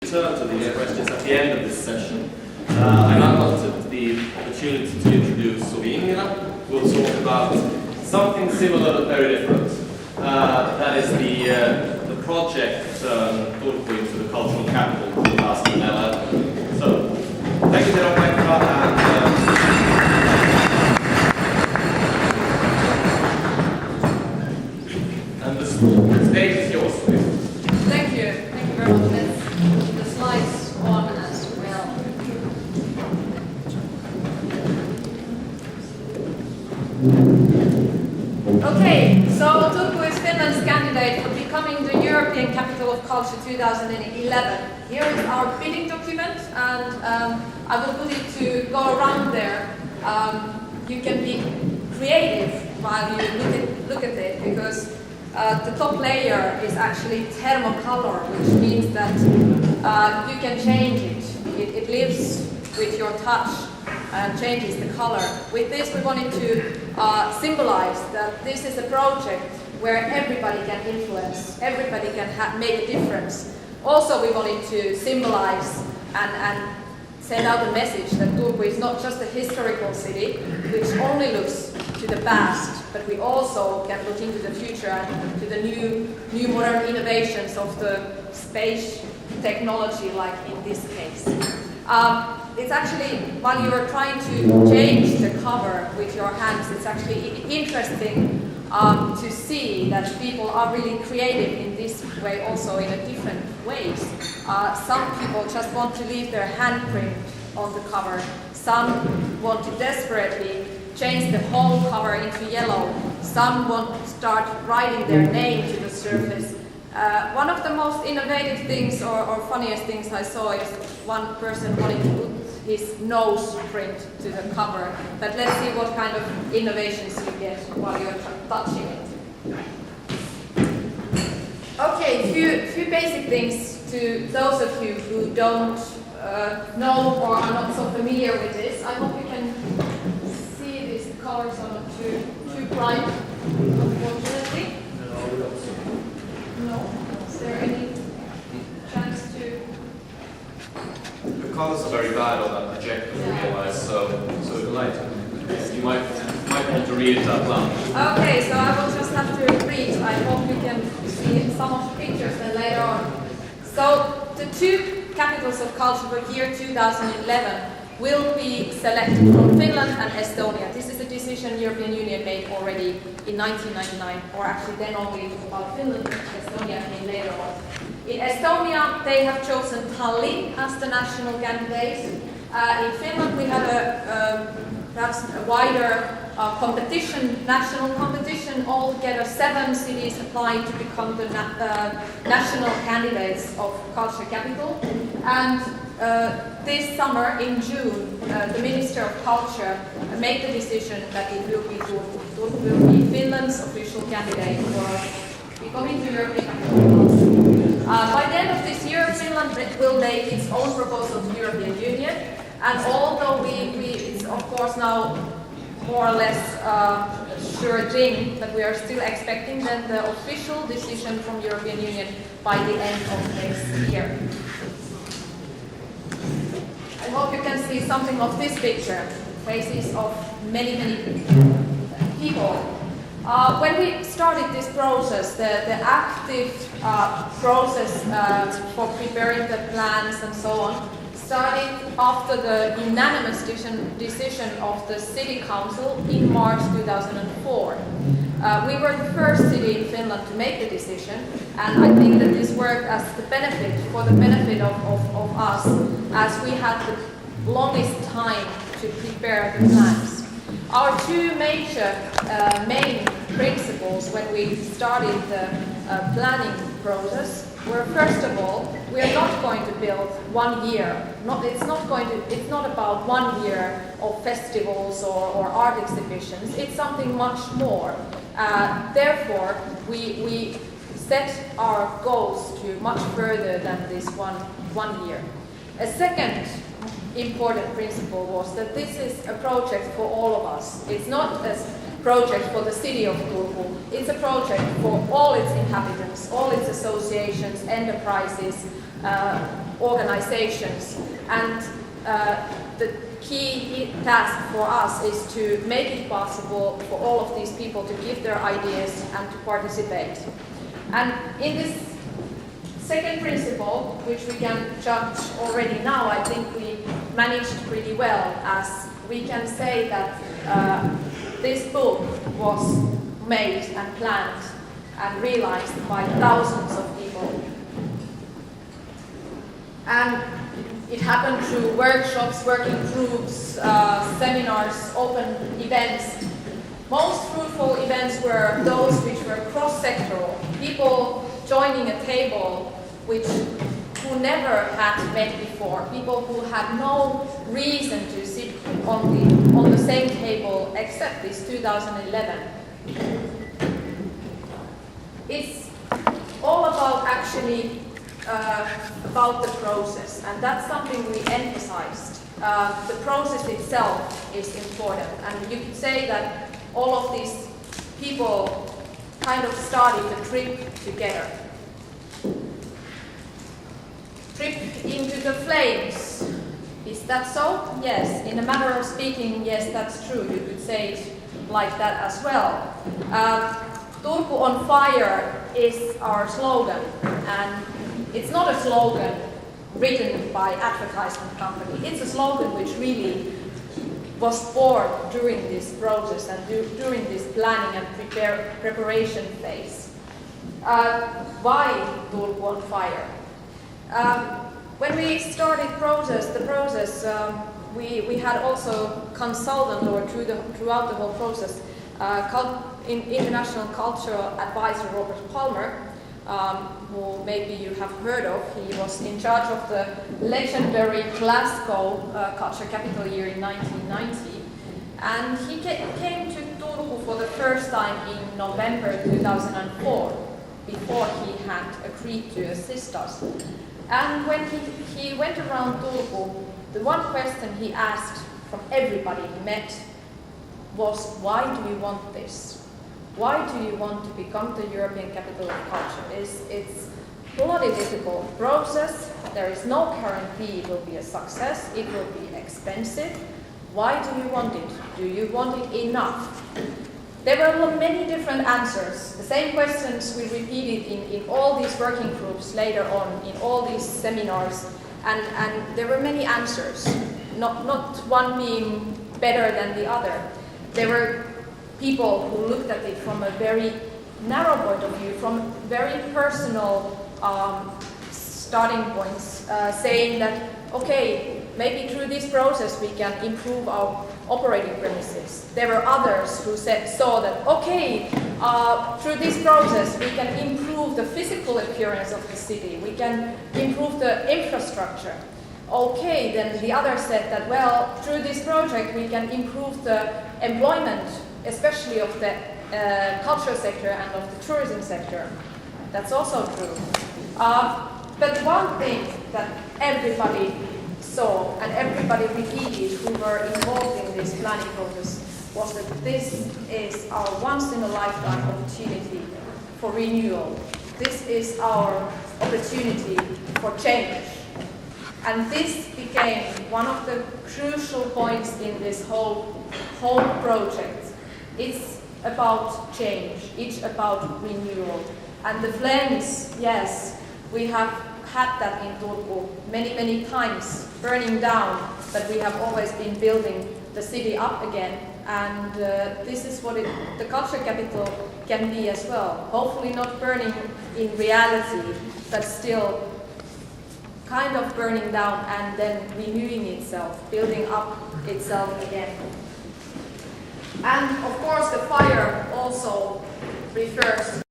return to these questions at the end of this session. I now wanted the opportunity to introduce Suvi Innilä, who will talk about something similar but very different. That is the project Turku into the cultural capital of 2011. So, thank you, Tero-Pekka, and the stage is yours. Thank you very much. Let's put the slides on as well. Okay, so Turku is Finland's candidate for becoming the European Capital of Culture 2011. Here is our bidding document, and I will put it to go around there. You can be creative while you look at it, because the top layer is actually thermocolor, which means that you can change it. It lives with your touch and changes the color. With this, we wanted to symbolize that this is a project where everybody can influence, everybody can make a difference. Also, we wanted to symbolize and send out a message that Turku is not just a historical city which only looks to the past, but we also can look into the future and to the new modern innovations of the space technology, like in this case. It's actually, while you are trying to change the cover with your hands, it's actually interesting to see that people are really creative in this way, also in a different ways. Some people just want to leave their handprint on the cover. Some want to desperately change the whole cover into yellow. Some want to start writing their name to the surface. One of the most innovative things or funniest things I saw is one person wanting to put his nose print to the cover. But let's see what kind of innovations you get while you're touching it. Okay, few basic things to those of you who don't know or are not so familiar with this. I hope you can see these colors are not too bright, unfortunately. No? Is there any chance to... The colors are very bad on that projector, I realize, so the light, you might want to read it out loud. Okay, so I will just have to read. I hope you can see some of the pictures then later on. So the two capitals of culture for year 2011 will be selected from Finland and Estonia. This is a decision European Union made already in 1999, or actually then only about Finland and Estonia came later on. In Estonia, they have chosen Tallinn as the national candidate. In Finland, we have perhaps a wider competition, national competition. Altogether, 7 cities applied to become the national candidates of culture capital. And this summer, in June, the Minister of Culture made the decision that it will be Turku. Turku will be Finland's official candidate for becoming the European capital. By the end of this year, Finland will make its own proposal to the European Union. And although it's of course now more or less sure thing, but we are still expecting then the official decision from European Union by the end of next year. I hope you can see something of this picture, faces of many people. When we started this process, the active process for preparing the plans and so on started after the unanimous decision of the City Council in March 2004. We were the first city in Finland to make the decision, and I think that this worked as the benefit of us, as we had the longest time to prepare the plans. Our two major main principles when we started the planning process were, first of all, we are not going to build 1 year. It's not about 1 year of festivals or art exhibitions. It's something much more. Therefore, we set our goals to much further than this one year. A second important principle was that this is a project for all of us. It's not a project for the city of Turku. It's a project for all its inhabitants, all its associations, enterprises, organizations. And the key task for us is to make it possible for all of these people to give their ideas and to participate. And in this second principle, which we can judge already now, I think we managed pretty well, as we can say that this book was made and planned and realized by thousands of people. And it happened through workshops, working groups, seminars, open events. Most fruitful events were those which were cross-sectoral, people joining a table who never had met before, people who had no reason to sit on the same table except this 2011. It's all about actually about the process, and that's something we emphasized. The process itself is important, and you could say that all of these people kind of started the trip together. Trip into the flames. Is that so? Yes. In a manner of speaking, yes, that's true. You could say it like that as well. Turku on fire is our slogan, and it's not a slogan written by advertisement company. It's a slogan which really was born during this process and during this planning and preparation phase. Why Turku on fire? When we started the process, we had also consultant or throughout the whole process, international cultural advisor Robert Palmer, who maybe you have heard of. He was in charge of the legendary Glasgow Culture Capital Year in 1990. And he came to Turku for the first time in November 2004, before he had agreed to assist us. And when he went around Turku, the one question he asked from everybody he met was, why do you want this? Why do you want to become the European capital of culture? It's a bloody difficult process. There is no guarantee it will be a success. It will be expensive. Why do you want it? Do you want it enough? There were many different answers. The same questions we repeated in all these working groups later on, in all these seminars, and there were many answers, not one being better than the other. There were people who looked at it from a very narrow point of view, from very personal starting points, saying that, okay, maybe through this process we can improve our operating premises. There were others who saw that, okay, through this process we can improve the physical appearance of the city, we can improve the infrastructure. Okay, then the others said that, well, through this project we can improve the employment, especially of the cultural sector and of the tourism sector. That's also true. But one thing that everybody saw and everybody repeated who were involved in this planning process was that this is our once-in-a-lifetime opportunity for renewal. This is our opportunity for change. And this became one of the crucial points in this whole project. It's about change, it's about renewal. And the flames, yes, we have had that in Turku many times, burning down, but we have always been building the city up again. And this is what the culture capital can be as well. Hopefully not burning in reality, but still kind of burning down and then renewing itself, building up itself again. And of course the fire also refers